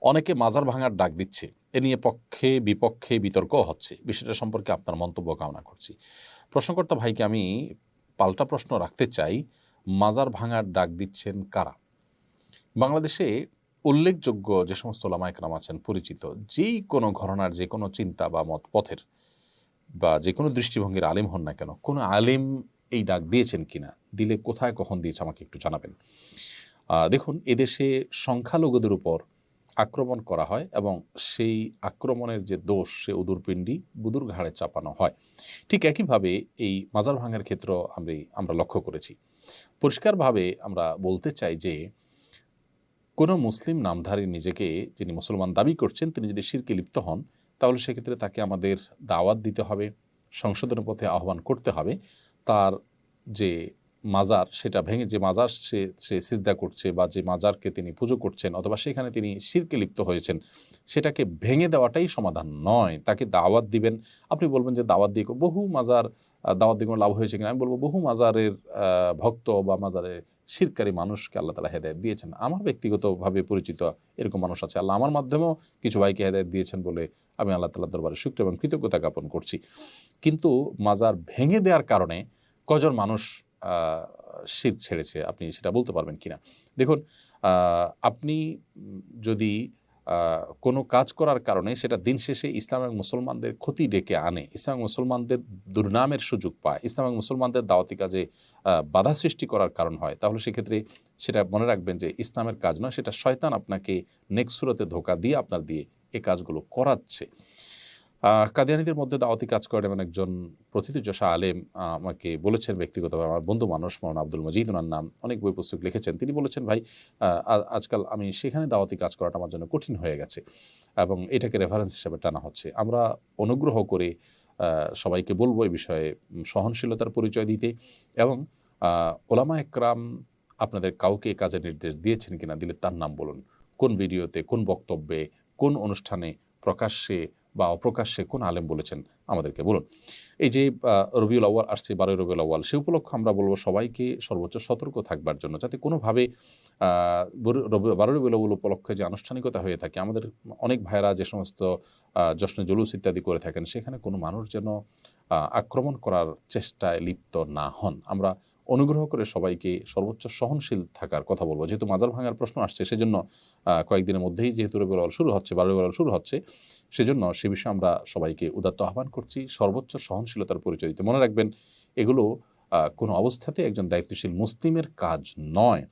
অনেকে মাজার ভাঙার ডাক দিচ্ছে, এ নিয়ে পক্ষে বিপক্ষে বিতর্কও হচ্ছে। বিষয়টা সম্পর্কে আপনার মন্তব্য কামনা করছি। প্রশ্নকর্তা ভাইকে আমি পাল্টা প্রশ্ন রাখতে চাই, মাজার ভাঙার ডাক দিচ্ছেন কারা? বাংলাদেশে উল্লেখযোগ্য যে সমস্ত ওলামা একরাম আছেন পরিচিত, যেই কোনো ঘরানার যে কোনো চিন্তা বা মত পথের বা যে কোনো দৃষ্টিভঙ্গির আলেম হন না কেন, কোনো আলেম এই ডাক দিয়েছেন কিনা, দিলে কোথায় কখন দিয়েছে আমাকে একটু জানাবেন। দেখুন, এদেশে সংখ্যালঘুদের উপর আক্রমণ করা হয় এবং সেই আক্রমণের যে দোষ সে উদুরপিণ্ডি বুদুর ঘাড়ে চাপানো হয়। ঠিক একইভাবে এই মাজার ভাঙার ক্ষেত্র আমরা লক্ষ্য করেছি। পরিষ্কারভাবে আমরা বলতে চাই যে কোনো মুসলিম নামধারী নিজেকে যিনি মুসলমান দাবি করছেন তিনি যদি শিরকে লিপ্ত হন, তাহলে সেক্ষেত্রে তাকে আমাদের দাওয়াত দিতে হবে, সংশোধনের পথে আহ্বান করতে হবে। তার যে মাজার সেটা ভেঙে, যে মাজার সে সিজদা করছে বা যে মাজারকে তিনি পুজো করছেন অথবা সেখানে তিনি শিরকে লিপ্ত হয়েছেন, সেটাকে ভেঙে দেওয়াটাই সমাধান নয়। তাকে দাওয়াত দিবেন। আপনি বলবেন যে দাওয়াত দিয়ে বহু মাজার দাওয়াত দিয়ে কোনো লাভ হয়েছে কিনা, আমি বলবো বহু মাজারের ভক্ত বা মাজারের শিরকারী মানুষকে আল্লাহ তাআলা হেদায়েত দিয়েছেন। আমার ব্যক্তিগতভাবে পরিচিত এরকম মানুষ আছে। আল্লাহ আমার মাধ্যমেও কিছু ভাইকে হেদায়েত দিয়েছেন বলে আমি আল্লাহ তাআলার দরবারে শুকর এবং কৃতজ্ঞতা জ্ঞাপন করছি। কিন্তু মাজার ভেঙে দেওয়ার কারণে কজন মানুষ শিরক ছেড়েছে আপনি সেটা বলতে পারবেন কিনা? দেখুন, আপনি যদি কোনো কাজ করার কারণে সেটা দিন শেষে ইসলাম এবং মুসলমানদের ক্ষতি ডেকে আনে, ইসলাম এবং মুসলমানদের দুর্নামের সুযোগ পায়, ইসলাম এবং মুসলমানদের দাওয়াতি কাজে বাধা সৃষ্টি করার কারণ হয়, তাহলে সেক্ষেত্রে সেটা মনে রাখবেন যে ইসলামের কাজ নয়, সেটা শয়তান আপনাকে নেক্সট সুরতে ধোঁকা দিয়ে আপনার দিয়ে এই কাজগুলো করাচ্ছে। কাদিয়ানীদের মধ্যে দাওয়াতি কাজ করেন এমন একজন প্রথিতযশা আলেম আমাকে বলেছেন ব্যক্তিগতভাবে, আমার বন্ধু মানুষ, মৌলানা আব্দুল মজিদ ওনার নাম, অনেক বই পুস্তক লিখেছেন। তিনি বলেছেন, ভাই আজকাল আমি সেখানে দাওয়াতি কাজ করাটা আমার জন্য কঠিন হয়ে গেছে এবং এটাকে রেফারেন্স হিসেবে টানা হচ্ছে। আমরা অনুগ্রহ করে সবাইকে বলবো এই বিষয়ে সহনশীলতার পরিচয় দিতে এবং ওলামা একরাম আপনাদের কাউকে কাজের নির্দেশ দিয়েছেন কিনা, দিলে তার নাম বলুন। কোন ভিডিওতে, কোন বক্তব্যে, কোন অনুষ্ঠানে প্রকাশ্যে বা অপ্রকাশ্যে কোন আলেম বলেছেন আমাদেরকে বলুন। এই যে রবিউল আউয়াল আসছে, 12ই রবিউল আউয়াল, সে উপলক্ষে আমরা বলবো সবাইকে সর্বোচ্চ সতর্ক থাকবার জন্য, যাতে কোনোভাবে 12 রবিউল আউয়াল উপলক্ষে যে আনুষ্ঠানিকতা হয়ে থাকে, আমাদের অনেক ভাইয়েরা যে সমস্ত জশ্নে জুলুস ইত্যাদি করে থাকেন, সেখানে কোনো মানুষ যেন আক্রমণ করার চেষ্টায় লিপ্ত না হন। আমরা অনুগ্রহ করে সবাইকে সর্বোচ্চ সহনশীল থাকার কথা বলবো। যেহেতু মাজার ভাঙার প্রশ্ন আসছে, সেজন্য কয়েকদিনের মধ্যেই যেহেতু রবিউল আউয়াল শুরু হচ্ছে, 12 রবিউল আউয়াল শুরু হচ্ছে, সেজন্য সে বিষয়ে আমরা সবাইকে উদাত্ত আহ্বান করছি সর্বোচ্চ সহনশীলতার পরিচয় দিতে। মনে রাখবেন, এগুলো কোনো অবস্থাতে একজন দায়িত্বশীল মুসলিমের কাজ নয়।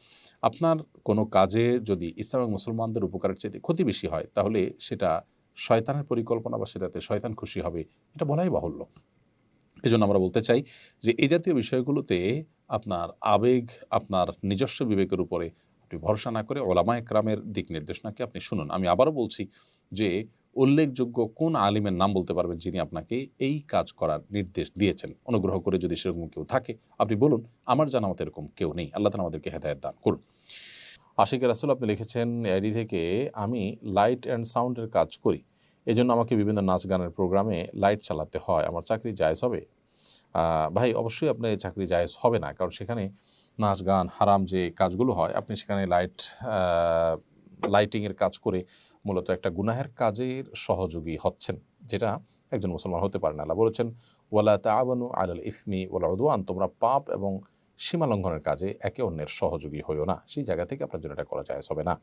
আপনার কোনো কাজে যদি ইসলাম এবং মুসলমানদের উপকারের চাইতে ক্ষতি বেশি হয়, তাহলে সেটা শয়তানের পরিকল্পনা বা সেটাতে শয়তান খুশি হবে, এটা বলাই বাহুল্য। এজন্য আমরা বলতে চাই যে এই জাতীয় বিষয়গুলোতে আপনার আবেগ, আপনার নিজস্ব বিবেকের উপরে আপনি ভরসা না করে ওলামা একরামের দিক নির্দেশনাকে আপনি শুনুন। আমি আবারও বলছি যে উল্লেখযোগ্য কোন আলিমের নাম বলতে পারবেন যিনি আপনাকে এই কাজ করার নির্দেশ দিয়েছেন? অনুগ্রহ করে যদি সেরকম কেউ থাকে আপনি বলুন। আমার জানা মতো এরকম কেউ নেই। আল্লাহ তাআলা আমাদেরকে হেদায়েত দান করুন। আশিকে রাসূল আপনি লিখেছেন আইডি থেকে, আমি লাইট অ্যান্ড সাউন্ডের কাজ করি, এজন্য আমাকে বিভিন্ন নাচ গানের প্রোগ্রামে লাইট চালাতে হয়, আমার চাকরি জায়েজ হবে? ভাই, অবশ্যই আপনার এই চাকরি জায়েজ হবে না, কারণ সেখানে নাচ গান হারাম যে কাজগুলো হয়, আপনি সেখানে লাইটিংয়ের কাজ করে মূলত একটা গুনাহের কাজের সহযোগী হচ্ছেন, যেটা একজন মুসলমান হতে পারে না। আল্লাহ বলেছেন, ওয়ালা তাআওয়ানু আলাল ইসমি ওয়াল উদওয়ান, তোমরা পাপ এবং সীমা লঙ্ঘনের কাজে একে অন্যের সহযোগী হইও না। সেই জায়গা থেকে আপনার জন্য এটা করা জায়েজ হবে না।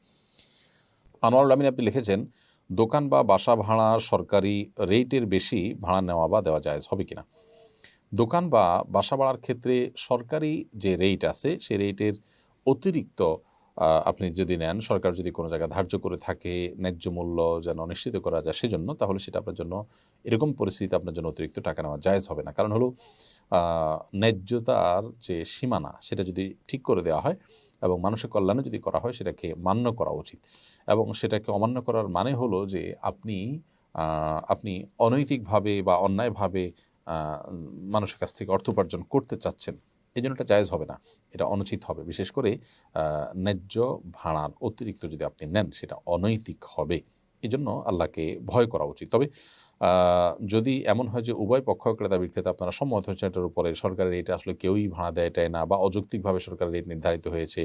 আনোয়ারুল আমিন আপনি লিখেছেন, দোকান বা বাসা ভাড়া সরকারি রেটের বেশি ভাড়া নেওয়া বা দেওয়া জায়েজ হবে কিনা? দোকান বা বাসা ভাড়ার ক্ষেত্রে সরকারি যে রেট আছে, সেই রেটের অতিরিক্ত আপনি যদি নেন, সরকার যদি কোনো জায়গায় ধার্য করে থাকে ন্যায্য মূল্য যেন নিশ্চিত করা যায় সেজন্য, তাহলে সেটা আপনার জন্য, এরকম পরিস্থিতিতে আপনার জন্য অতিরিক্ত টাকা নেওয়া জায়েজ হবে না। কারণ হলো ন্যায্যতার যে সীমানা সেটা যদি ঠিক করে দেওয়া হয় এবং মানুষের কল্যাণে যদি করা হয়, সেটাকে মান্য করা উচিত। এবং সেটাকে অমান্য করার মানে হলো যে আপনি অনৈতিকভাবে বা অন্যায়ভাবে মানুষের কাছ থেকে অর্থ উপার্জন করতে চাচ্ছেন, এই জন্য এটা জায়েজ হবে না, এটা অনুচিত হবে। বিশেষ করে ন্যায্য ভাড়ার অতিরিক্ত যদি আপনি নেন, সেটা অনৈতিক হবে। এই জন্য আল্লাহকে ভয় করা উচিত। তবে যদি এমন হয় যে উভয় পক্ষ, ক্রেতা বিক্রেতা, আপনারা সম্মত হয়েছে এটার উপরে, সরকারের রেট আসলে কেউই ভাড়া দেয় এটাই না, বা অযৌক্তিকভাবে সরকারের রেট নির্ধারিত হয়েছে,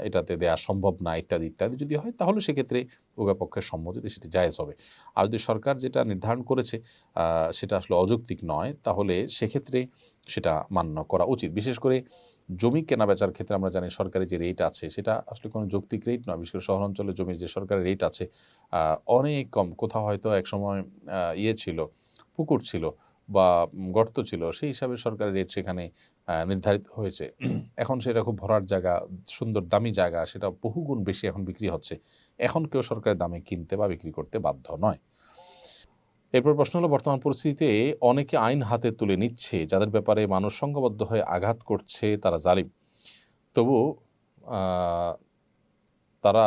এটাতে দেয়া সম্ভব না ইত্যাদি ইত্যাদি যদি হয়, তাহলে সেক্ষেত্রে উভয় পক্ষের সম্মতিতে সেটি জায়েজ হবে। আর যদি সরকার যেটা নির্ধারণ করেছে সেটা আসলে অযৌক্তিক নয়, তাহলে সেক্ষেত্রে সেটা মান্য করা উচিত। বিশেষ করে জমি কেনাবেচার ক্ষেত্রে আমরা জানি সরকারি যে রেট আছে সেটা আসলে কোনো যৌক্তিক রেট নয়। বিশেষ করে শহরাঞ্চলে জমির যে সরকারি রেট আছে অনেক কম। কোথাও হয়তো একসময় ছিল, পুকুর ছিল বা গর্ত ছিল, সেই হিসাবে সরকারি রেট সেখানে নির্ধারিত হয়েছে। এখন সেটা খুব ভরাট জায়গা, সুন্দর দামি জায়গা, সেটা বহুগুণ বেশি এখন বিক্রি হচ্ছে। এখন কেউ সরকারি দামে কিনতে বা বিক্রি করতে বাধ্য নয়। এরপর প্রশ্ন হলো, বর্তমান পরিস্থিতিতে অনেকে আইন হাতে তুলে নিচ্ছে, যাদের ব্যাপারে মানুষ সংঘবদ্ধ হয়ে আঘাত করছে তারা জালিম। তবু আ তারা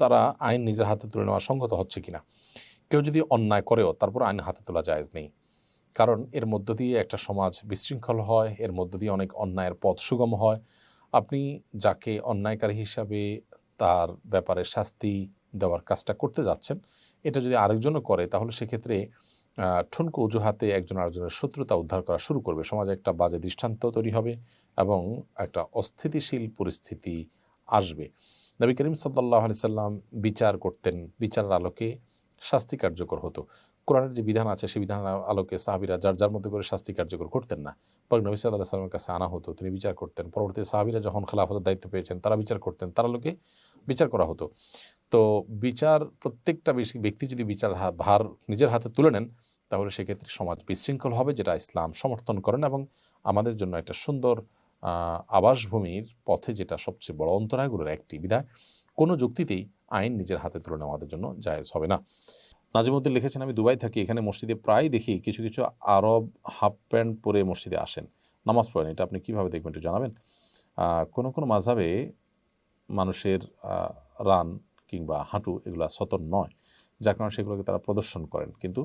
তারা আইন নিজের হাতে তুলে নেওয়া সংগত হচ্ছে কিনা? কেউ যদি অন্যায় করেও তারপর আইন হাতে তোলা জায়েজ নেই। কারণ এর মধ্য দিয়ে একটা সমাজ বিশৃঙ্খল হয়, এর মধ্য দিয়ে অনেক অন্যায়ের পথ সুগম হয়। আপনি যাকে অন্যায়কারী হিসাবে তার ব্যাপারে শাস্তি দেওয়ার কাজটা করতে যাচ্ছেন, এটা যদি আরেকজনও করে তাহলে সেক্ষেত্রে ঠুনকো অজুহাতে একজন আরেকজনের শত্রুতা উদ্ধার করা শুরু করবে। সমাজে একটা বাজে দৃষ্টান্ত তৈরি হবে এবং একটা অস্থিতিশীল পরিস্থিতি আসবে। নবী করিম সাল্লাল্লাহু আলাইহি সাল্লাম বিচার করতেন, বিচারের আলোকে শাস্তি কার্যকর হতো। কোরআনের যে বিধান আছে সেই বিধানের আলোকে সাহাবীরা যার যার মধ্যে করে শাস্তি কার্যকর করতেন না। পরে নবী সাল্লাল্লাহু আলাইহি সাল্লামের কাছে আনা হতো, তিনি বিচার করতেন। পরবর্তীতে সাহাবীরা যখন খেলাফতের দায়িত্ব পেয়েছেন তারা বিচার করতেন, তার আলোকে বিচার করা হতো। তো বিচার প্রত্যেকটা ব্যক্তি যদি বিচার ভার নিজের হাতে তুলে নেন, তাহলে সেক্ষেত্রে সমাজ বিশৃঙ্খল হবে, যেটা ইসলাম সমর্থন করেন এবং আমাদের জন্য একটা সুন্দর আবাসভূমির পথে যেটা সবচেয়ে বড় অন্তরায়গুলোর একটি। বিধায় কোনো যুক্তিতেই আইন নিজের হাতে তুলে নেওয়া আমাদের জন্য জায়েজ হবে না। নাজিমউদ্দিন লিখেছেন, আমি দুবাই থাকি, এখানে মসজিদে প্রায় দেখি কিছু কিছু আরব হাফ প্যান্ট পরে মসজিদে আসেন, নামাজ পড়েন। এটা আপনি কীভাবে দেখবেন একটু জানাবেন? কোনো কোনো মাযহাবে মানুষের রান কিংবা হাঁটু এগুলা সতর নয়, যার কারণে সেগুলোকে তারা প্রদর্শন করেন। কিন্তু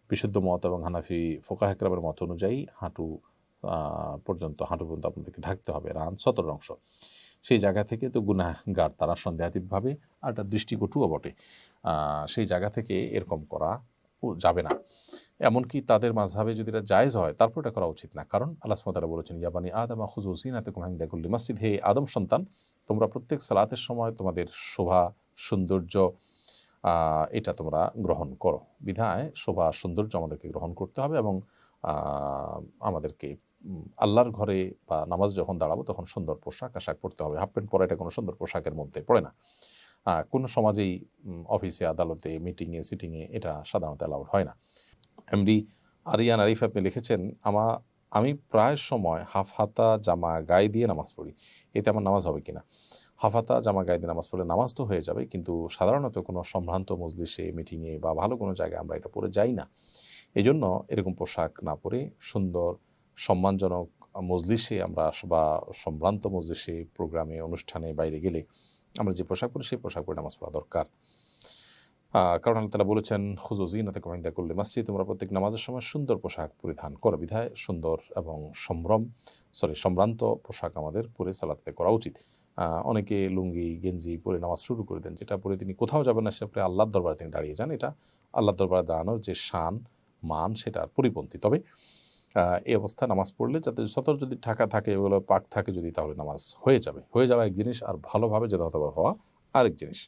বিশুদ্ধ মত এবং হানাফি ফুকাহে কেরামের মত অনুযায়ী হাঁটু পর্যন্ত আপনাদেরকে ঢাকতে হবে, রান সতর অংশ। সেই জায়গা থেকে তো গুনাহগার তারা সন্দেহাতীতভাবে, আর একটা দৃষ্টিকটুও বটে। সেই জায়গা থেকে এরকম করা যাবে না। এমনকি তাদের মাযহাবে যদি এটা জায়েজ হয় তারপর এটা করা উচিত না। কারণ আল্লাহ সুবহানাহু ওয়া তাআলা বলেছেন, ইয়া বানি আদম খুযু যিনাতাকুম ইনদা কুল্লি মাসজিদ, হে আদম সন্তান, তোমরা প্রত্যেক সালাতের সময় তোমাদের শোভা সৌন্দর্য এটা তোমরা গ্রহণ করো। বিধায় শোভা সৌন্দর্য আমাদেরকে গ্রহণ করতে হবে এবং আমাদেরকে আল্লাহর ঘরে বা নামাজ যখন দাঁড়াবো তখন সুন্দর পোশাক আশাক পরতে হবে। হাফ প্যান্ট পরা এটা কোনো সুন্দর পোশাকের মধ্যে পড়ে না। কোনো সমাজেই অফিসে, আদালতে, মিটিংয়ে, সিটিংয়ে এটা সাধারণত অ্যালাউড হয় না। এমডি আরিয়ান আরিফ আপনি লিখেছেন, আমি প্রায় সময় হাফ হাতা জামা গায়ে দিয়ে নামাজ পড়ি, এতে আমার নামাজ হবে কিনা? হাফ হাতা জামা গায়ে দিয়ে নামাজ পড়লে নামাজ তো হয়ে যাবে, কিন্তু সাধারণত কোনো সম্ভ্রান্ত মজলিসে, মিটিংয়ে বা ভালো কোনো জায়গায় আমরা এটা পরে যাই না। এজন্য এরকম পোশাক না পরে সুন্দর সম্মানজনক মজলিসে আমরা বা সম্ভ্রান্ত মজলিসে, প্রোগ্রামে, অনুষ্ঠানে বাইরে গেলে আমরা যে পোশাক পরি সেই পোশাক পরে নামাজ পড়া দরকার। কারণ আল্লাহ তাআলা বলেছেন, খুযু যিনাতাকুম ইনদা কুল্লি মাসজিদ, তোমরা প্রত্যেক নামাজের সময় সুন্দর পোশাক পরিধান করো। বিধায় সুন্দর এবং সম্ভ্রান্ত পোশাক আমাদের পরে সালাতে করা উচিত। অনেকে লুঙ্গি গেঞ্জি পরে নামাজ শুরু করে দেন, যেটা পরে তিনি কোথাও যাবেন না, সেটা পরে আল্লাহর দরবারে তিনি দাঁড়িয়ে যান। এটা আল্লাহর দরবারে দাঁড়ানোর যে শান মান সেটার পরিপন্থী। তবে এই অবস্থায় নামাজ পড়লে যাতে সতর যদি ঢাকা থাকে, এগুলো পাক থাকে যদি, তাহলে নামাজ হয়ে যাবে এক জিনিস, আর ভালোভাবে যথাযথ হওয়া আরেক জিনিস।